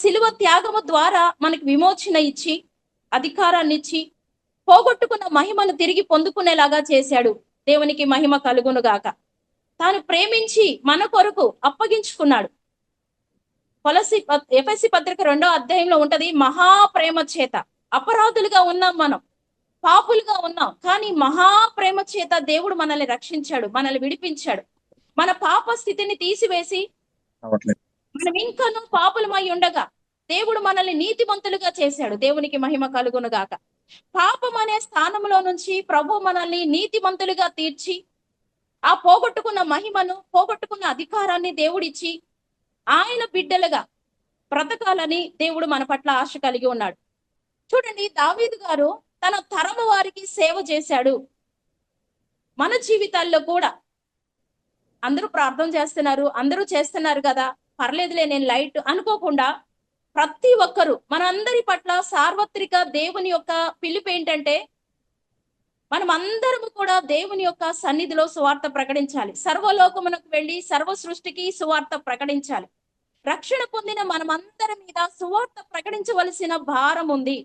శిలువ త్యాగము ద్వారా మనకి విమోచన ఇచ్చి, అధికారాన్ని ఇచ్చి, పోగొట్టుకున్న మహిమను తిరిగి పొందుకునేలాగా చేశాడు. దేవునికి మహిమ కలుగును గాక. తాను ప్రేమించి మన కొరకు అప్పగించుకున్నాడు. ఎఫెసీ పత్రిక 2వ అధ్యాయంలో ఉంటది, మహాప్రేమ చేత. అపరాధులుగా ఉన్నాం మనం, పాపులుగా ఉన్నాం, కానీ మహాప్రేమ చేత దేవుడు మనల్ని రక్షించాడు, మనల్ని విడిపించాడు. మన పాప స్థితిని తీసివేసి మనం ఇంకనూ పాపులమై ఉండగా దేవుడు మనల్ని నీతిమంతులుగా చేశాడు. దేవునికి మహిమ కలుగును గాక. పాపం అనే స్థానంలో నుంచి ప్రభు మనల్ని నీతిమంతులుగా తీర్చి, ఆ పోగొట్టుకున్న మహిమను, పోగొట్టుకున్న అధికారాన్ని దేవుడిచ్చి, ఆయన బిడ్డలుగా బ్రతకాలని దేవుడు మన పట్ల ఆశ కలిగి ఉన్నాడు. చూడండి, దావీదు గారు తన తరము వారికి సేవ చేశాడు. మన జీవితాల్లో కూడా అందరూ ప్రార్థన చేస్తున్నారు, అందరూ చేస్తున్నారు కదా, పర్లేదులే నేను లైట్ అనుకోకుండా ప్రతి ఒక్కరు మనందరి పట్ల సార్వత్రిక దేవుని యొక్క పిలుపు ఏంటంటే, మనం అందరము కూడా దేవుని యొక్క సన్నిధిలో సువార్త ప్రకటించాలి. సర్వలోకమునకు వెళ్ళి సర్వ సృష్టికి సువార్త ప్రకటించాలి. రక్షణ పొందిన మనమందరి మీద సువార్త ప్రకటించవలసిన భారం ఉంది.